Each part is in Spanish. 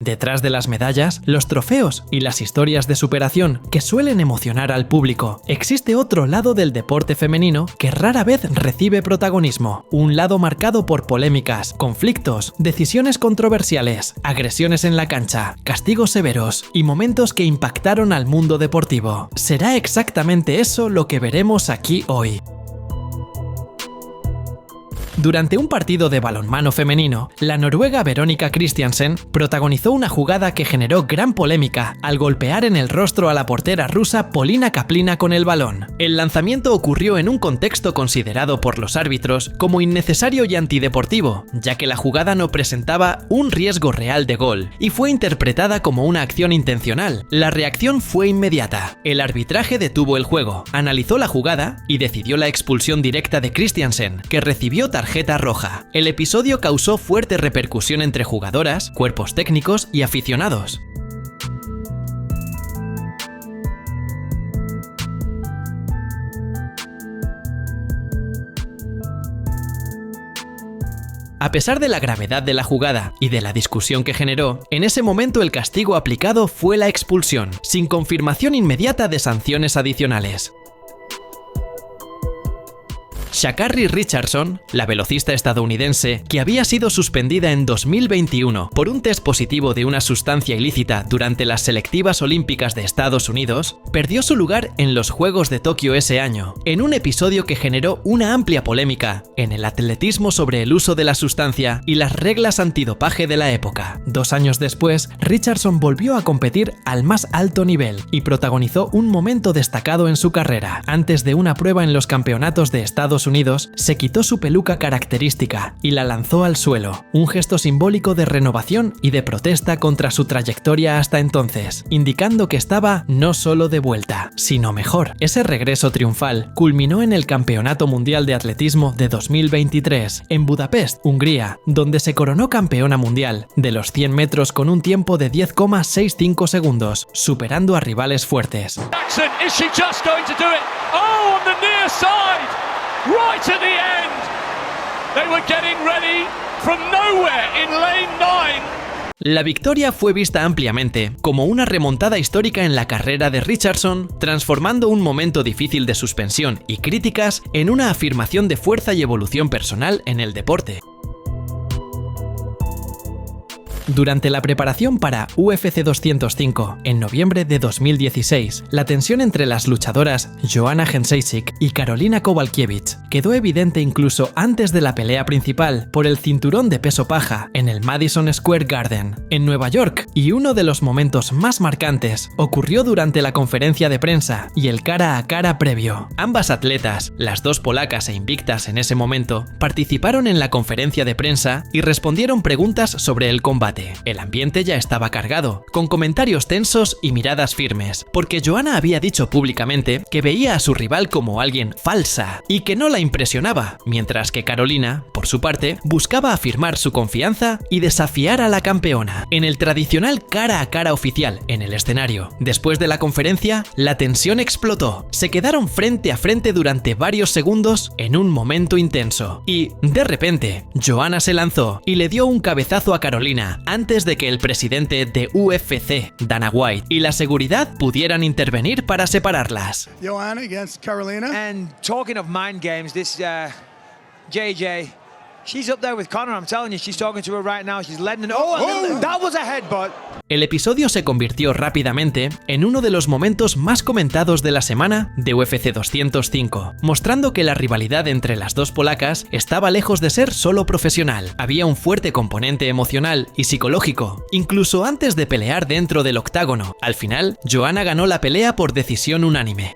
Detrás de las medallas, los trofeos y las historias de superación que suelen emocionar al público, existe otro lado del deporte femenino que rara vez recibe protagonismo, un lado marcado por polémicas, conflictos, decisiones controversiales, agresiones en la cancha, castigos severos y momentos que impactaron al mundo deportivo. Será exactamente eso lo que veremos aquí hoy. Durante un partido de balonmano femenino, la noruega Verónica Christiansen protagonizó una jugada que generó gran polémica al golpear en el rostro a la portera rusa Polina Kaplina con el balón. El lanzamiento ocurrió en un contexto considerado por los árbitros como innecesario y antideportivo, ya que la jugada no presentaba un riesgo real de gol y fue interpretada como una acción intencional. La reacción fue inmediata. El arbitraje detuvo el juego, analizó la jugada y decidió la expulsión directa de Christiansen, que recibió tarjeta roja. El episodio causó fuerte repercusión entre jugadoras, cuerpos técnicos y aficionados. A pesar de la gravedad de la jugada y de la discusión que generó, en ese momento el castigo aplicado fue la expulsión, sin confirmación inmediata de sanciones adicionales. Sha'Carri Richardson, la velocista estadounidense, que había sido suspendida en 2021 por un test positivo de una sustancia ilícita durante las selectivas olímpicas de Estados Unidos, perdió su lugar en los Juegos de Tokio ese año, en un episodio que generó una amplia polémica en el atletismo sobre el uso de la sustancia y las reglas antidopaje de la época. 2 años después, Richardson volvió a competir al más alto nivel y protagonizó un momento destacado en su carrera. Antes de una prueba en los campeonatos de Estados Unidos, se quitó su peluca característica y la lanzó al suelo, un gesto simbólico de renovación y de protesta contra su trayectoria hasta entonces, indicando que estaba no solo de vuelta, sino mejor. Ese regreso triunfal culminó en el Campeonato Mundial de Atletismo de 2023, en Budapest, Hungría, donde se coronó campeona mundial de los 100 metros con un tiempo de 10,65 segundos, superando a rivales fuertes. Right at the end, they were getting ready from nowhere in lane 9. La victoria fue vista ampliamente como una remontada histórica en la carrera de Richardson, transformando un momento difícil de suspensión y críticas en una afirmación de fuerza y evolución personal en el deporte. Durante la preparación para UFC 205, en noviembre de 2016, la tensión entre las luchadoras Joanna Jędrzejczyk y Karolina Kowalkiewicz quedó evidente incluso antes de la pelea principal por el cinturón de peso paja en el Madison Square Garden, en Nueva York, y uno de los momentos más marcantes ocurrió durante la conferencia de prensa y el cara a cara previo. Ambas atletas, las dos polacas e invictas en ese momento, participaron en la conferencia de prensa y respondieron preguntas sobre el combate. El ambiente ya estaba cargado, con comentarios tensos y miradas firmes, porque Joanna había dicho públicamente que veía a su rival como alguien falsa y que no la impresionaba, mientras que Karolina, por su parte, buscaba afirmar su confianza y desafiar a la campeona. En el tradicional cara a cara oficial en el escenario, después de la conferencia, la tensión explotó. Se quedaron frente a frente durante varios segundos en un momento intenso. Y, de repente, Joanna se lanzó y le dio un cabezazo a Karolina antes de que el presidente de UFC, Dana White, y la seguridad pudieran intervenir para separarlas. Joanna against Karolina. And talking of mind games, this JJ, she's up there with Conor. I'm telling you, she's talking to her right now. She's letting it. That was a headbutt. El episodio se convirtió rápidamente en uno de los momentos más comentados de la semana de UFC 205, mostrando que la rivalidad entre las dos polacas estaba lejos de ser solo profesional. Había un fuerte componente emocional y psicológico, incluso antes de pelear dentro del octágono. Al final, Joanna ganó la pelea por decisión unánime.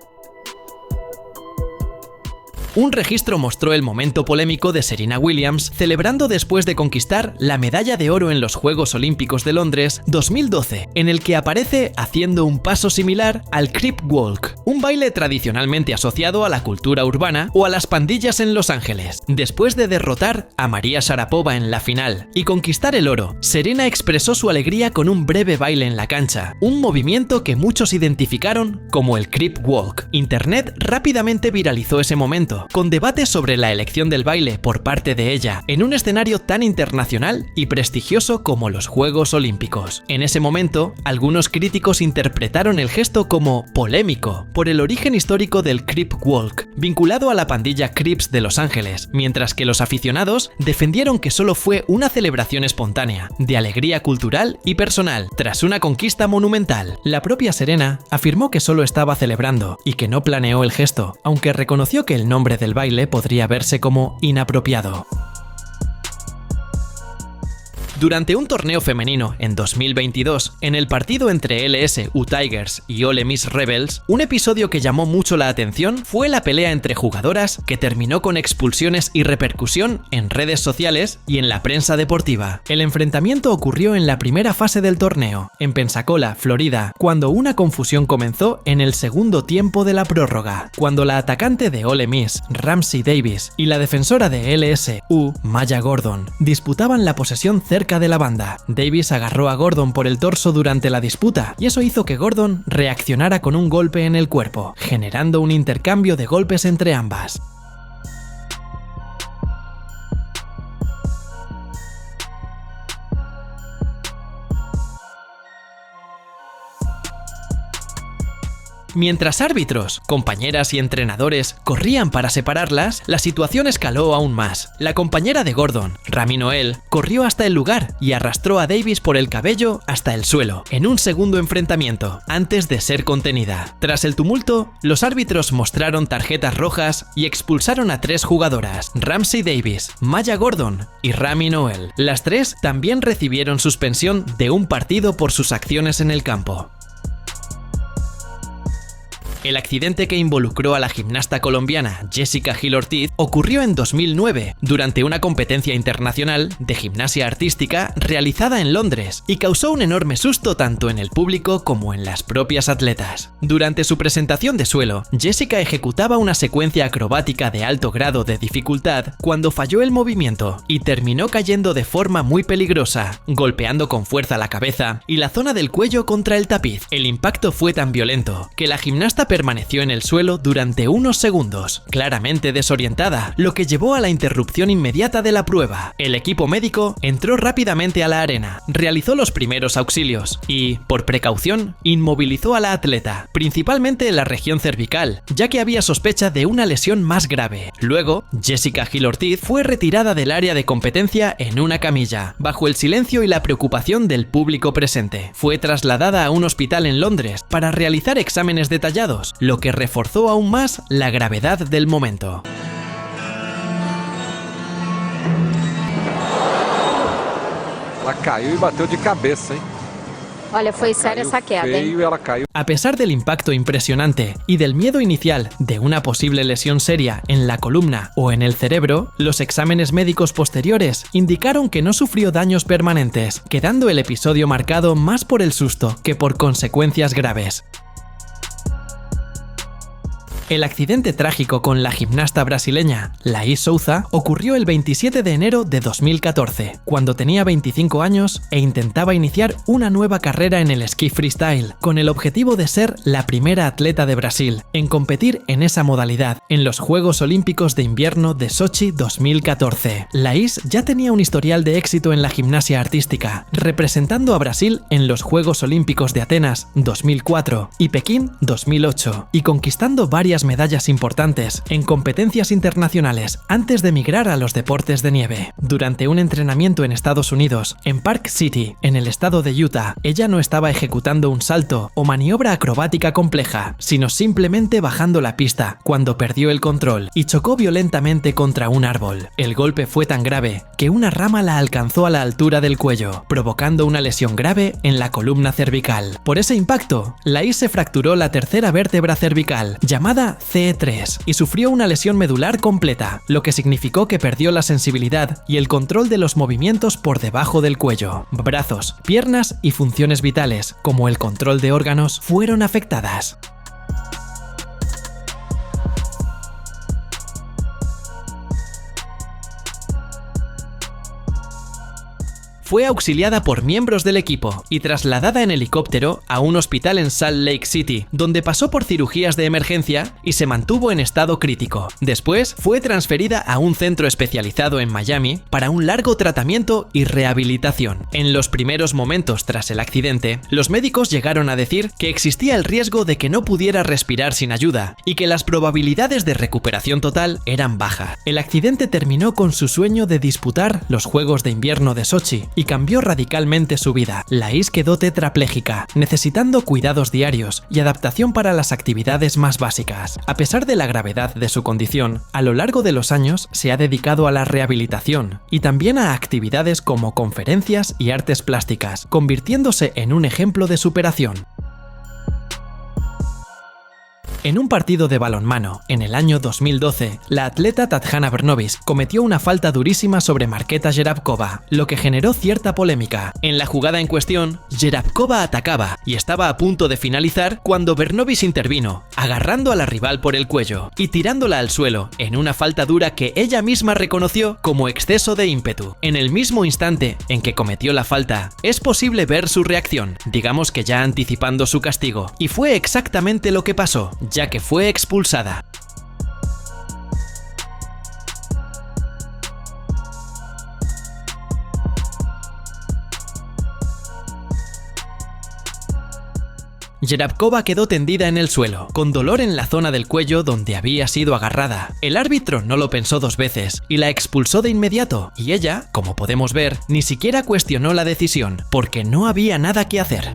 Un registro mostró el momento polémico de Serena Williams celebrando después de conquistar la medalla de oro en los Juegos Olímpicos de Londres 2012, en el que aparece haciendo un paso similar al Creep Walk, un baile tradicionalmente asociado a la cultura urbana o a las pandillas en Los Ángeles. Después de derrotar a María Sharapova en la final y conquistar el oro, Serena expresó su alegría con un breve baile en la cancha, un movimiento que muchos identificaron como el Creep Walk. Internet rápidamente viralizó ese momento, mundo, con debates sobre la elección del baile por parte de ella en un escenario tan internacional y prestigioso como los Juegos Olímpicos. En ese momento, algunos críticos interpretaron el gesto como polémico por el origen histórico del Crip Walk, vinculado a la pandilla Crips de Los Ángeles, mientras que los aficionados defendieron que solo fue una celebración espontánea, de alegría cultural y personal, tras una conquista monumental. La propia Serena afirmó que solo estaba celebrando y que no planeó el gesto, aunque reconoció que el nombre del baile podría verse como inapropiado. Durante un torneo femenino en 2022, en el partido entre LSU Tigers y Ole Miss Rebels, un episodio que llamó mucho la atención fue la pelea entre jugadoras que terminó con expulsiones y repercusión en redes sociales y en la prensa deportiva. El enfrentamiento ocurrió en la primera fase del torneo, en Pensacola, Florida, cuando una confusión comenzó en el segundo tiempo de la prórroga, cuando la atacante de Ole Miss, Ramsey Davis, y la defensora de LSU, Maya Gordon, disputaban la posesión cerca de la banda. Davis agarró a Gordon por el torso durante la disputa y eso hizo que Gordon reaccionara con un golpe en el cuerpo, generando un intercambio de golpes entre ambas. Mientras árbitros, compañeras y entrenadores corrían para separarlas, la situación escaló aún más. La compañera de Gordon, Rami Noel, corrió hasta el lugar y arrastró a Davis por el cabello hasta el suelo, en un segundo enfrentamiento, antes de ser contenida. Tras el tumulto, los árbitros mostraron tarjetas rojas y expulsaron a 3 jugadoras, Ramsey Davis, Maya Gordon y Rami Noel. Las 3 también recibieron suspensión de un partido por sus acciones en el campo. El accidente que involucró a la gimnasta colombiana Jessica Gil Ortiz ocurrió en 2009 durante una competencia internacional de gimnasia artística realizada en Londres y causó un enorme susto tanto en el público como en las propias atletas. Durante su presentación de suelo, Jessica ejecutaba una secuencia acrobática de alto grado de dificultad cuando falló el movimiento y terminó cayendo de forma muy peligrosa, golpeando con fuerza la cabeza y la zona del cuello contra el tapiz. El impacto fue tan violento que la gimnasta permaneció en el suelo durante unos segundos, claramente desorientada, lo que llevó a la interrupción inmediata de la prueba. El equipo médico entró rápidamente a la arena, realizó los primeros auxilios y, por precaución, inmovilizó a la atleta, principalmente en la región cervical, ya que había sospecha de una lesión más grave. Luego, Jessica Gil Ortiz fue retirada del área de competencia en una camilla, bajo el silencio y la preocupación del público presente. Fue trasladada a un hospital en Londres para realizar exámenes detallados, lo que reforzó aún más la gravedad del momento. Ela caiu e bateu de cabeça, hein? Olha, foi séria essa queda, hein? A pesar del impacto impresionante y del miedo inicial de una posible lesión seria en la columna o en el cerebro, los exámenes médicos posteriores indicaron que no sufrió daños permanentes, quedando el episodio marcado más por el susto que por consecuencias graves. El accidente trágico con la gimnasta brasileña Laís Souza ocurrió el 27 de enero de 2014, cuando tenía 25 años e intentaba iniciar una nueva carrera en el esquí freestyle, con el objetivo de ser la primera atleta de Brasil en competir en esa modalidad en los Juegos Olímpicos de Invierno de Sochi 2014. Laís ya tenía un historial de éxito en la gimnasia artística, representando a Brasil en los Juegos Olímpicos de Atenas 2004 y Pekín 2008, y conquistando varias medallas importantes en competencias internacionales antes de migrar a los deportes de nieve. Durante un entrenamiento en Estados Unidos, en Park City, en el estado de Utah, ella no estaba ejecutando un salto o maniobra acrobática compleja, sino simplemente bajando la pista cuando perdió el control y chocó violentamente contra un árbol. El golpe fue tan grave que una rama la alcanzó a la altura del cuello, provocando una lesión grave en la columna cervical. Por ese impacto, Laís se fracturó la tercera vértebra cervical, llamada CE3, y sufrió una lesión medular completa, lo que significó que perdió la sensibilidad y el control de los movimientos por debajo del cuello. Brazos, piernas y funciones vitales, como el control de órganos, fueron afectadas. fue auxiliada por miembros del equipo y trasladada en helicóptero a un hospital en Salt Lake City, donde pasó por cirugías de emergencia y se mantuvo en estado crítico. Después fue transferida a un centro especializado en Miami para un largo tratamiento y rehabilitación. En los primeros momentos tras el accidente, los médicos llegaron a decir que existía el riesgo de que no pudiera respirar sin ayuda y que las probabilidades de recuperación total eran bajas. El accidente terminó con su sueño de disputar los Juegos de Invierno de Sochi y cambió radicalmente su vida. Lais quedó tetrapléjica, necesitando cuidados diarios y adaptación para las actividades más básicas. A pesar de la gravedad de su condición, a lo largo de los años se ha dedicado a la rehabilitación y también a actividades como conferencias y artes plásticas, convirtiéndose en un ejemplo de superación. En un partido de balonmano, en el año 2012, la atleta Tatjana Brnović cometió una falta durísima sobre Marketa Jerabkova, lo que generó cierta polémica. En la jugada en cuestión, Jerabkova atacaba y estaba a punto de finalizar cuando Brnović intervino, agarrando a la rival por el cuello y tirándola al suelo, en una falta dura que ella misma reconoció como exceso de ímpetu. En el mismo instante en que cometió la falta, es posible ver su reacción, digamos que ya anticipando su castigo, y fue exactamente lo que pasó, ya que fue expulsada. Jerabkova quedó tendida en el suelo, con dolor en la zona del cuello donde había sido agarrada. El árbitro no lo pensó dos veces y la expulsó de inmediato, y ella, como podemos ver, ni siquiera cuestionó la decisión, porque no había nada que hacer.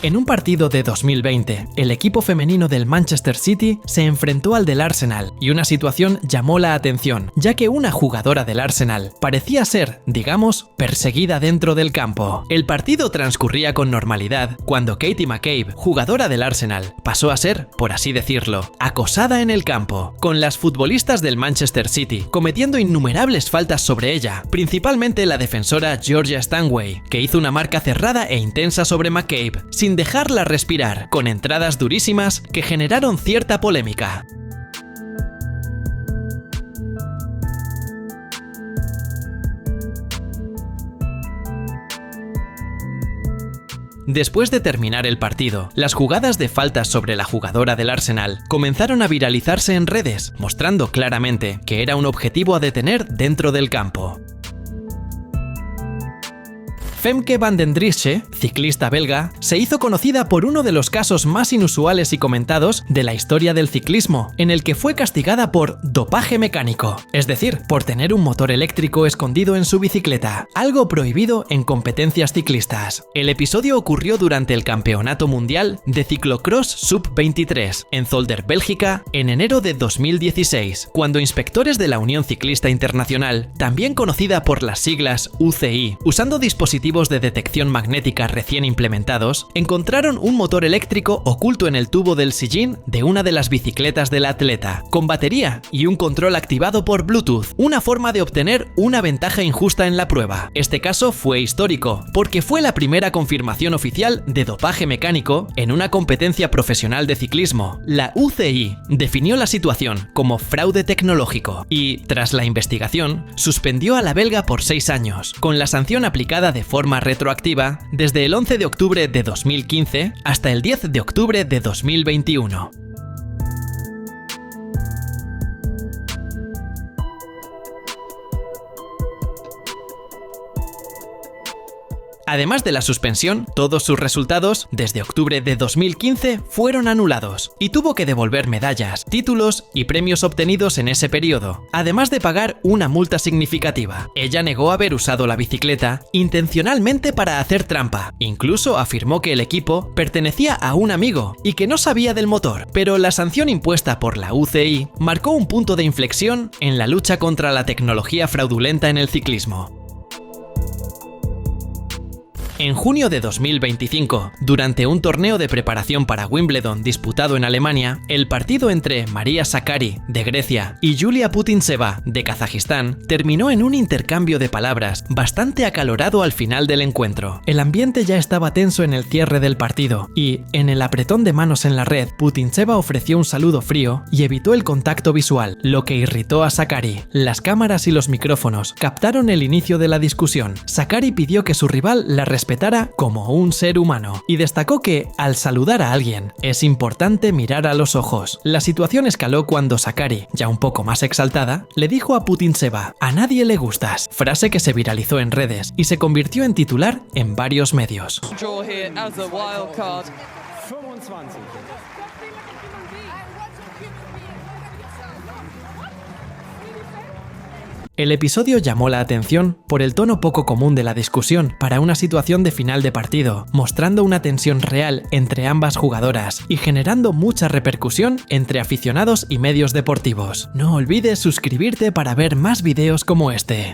En un partido de 2020, el equipo femenino del Manchester City se enfrentó al del Arsenal y una situación llamó la atención, ya que una jugadora del Arsenal parecía ser, digamos, perseguida dentro del campo. El partido transcurría con normalidad cuando Katie McCabe, jugadora del Arsenal, pasó a ser, por así decirlo, acosada en el campo, con las futbolistas del Manchester City cometiendo innumerables faltas sobre ella, principalmente la defensora Georgia Stanway, que hizo una marca cerrada e intensa sobre McCabe, sin dejarla respirar, con entradas durísimas que generaron cierta polémica. Después de terminar el partido, las jugadas de faltas sobre la jugadora del Arsenal comenzaron a viralizarse en redes, mostrando claramente que era un objetivo a detener dentro del campo. Femke van den Driesche, ciclista belga, se hizo conocida por uno de los casos más inusuales y comentados de la historia del ciclismo, en el que fue castigada por dopaje mecánico, es decir, por tener un motor eléctrico escondido en su bicicleta, algo prohibido en competencias ciclistas. El episodio ocurrió durante el Campeonato Mundial de Ciclocross Sub-23 en Zolder, Bélgica, en enero de 2016, cuando inspectores de la Unión Ciclista Internacional, también conocida por las siglas UCI, usando dispositivos de detección magnética recién implementados, encontraron un motor eléctrico oculto en el tubo del sillín de una de las bicicletas del atleta, con batería y un control activado por Bluetooth, una forma de obtener una ventaja injusta en la prueba. Este caso fue histórico, porque fue la primera confirmación oficial de dopaje mecánico en una competencia profesional de ciclismo. La UCI definió la situación como fraude tecnológico y, tras la investigación, suspendió a la belga por 6 años, con la sanción aplicada de forma retroactiva desde el 11 de octubre de 2015 hasta el 10 de octubre de 2021. Además de la suspensión, todos sus resultados desde octubre de 2015 fueron anulados y tuvo que devolver medallas, títulos y premios obtenidos en ese periodo, además de pagar una multa significativa. Ella negó haber usado la bicicleta intencionalmente para hacer trampa, incluso afirmó que el equipo pertenecía a un amigo y que no sabía del motor, pero la sanción impuesta por la UCI marcó un punto de inflexión en la lucha contra la tecnología fraudulenta en el ciclismo. En junio de 2025, durante un torneo de preparación para Wimbledon disputado en Alemania, el partido entre Maria Sakkari, de Grecia, y Yulia Putintseva, de Kazajistán, terminó en un intercambio de palabras bastante acalorado al final del encuentro. El ambiente ya estaba tenso en el cierre del partido y, en el apretón de manos en la red, Putintseva ofreció un saludo frío y evitó el contacto visual, lo que irritó a Sakkari. Las cámaras y los micrófonos captaron el inicio de la discusión. Sakkari pidió que su rival la respetara como un ser humano y destacó que, al saludar a alguien, es importante mirar a los ojos. La situación escaló cuando Sakkari, ya un poco más exaltada, le dijo a Putintseva: "A nadie le gustas", frase que se viralizó en redes y se convirtió en titular en varios medios. El episodio llamó la atención por el tono poco común de la discusión para una situación de final de partido, mostrando una tensión real entre ambas jugadoras y generando mucha repercusión entre aficionados y medios deportivos. No olvides suscribirte para ver más vídeos como este.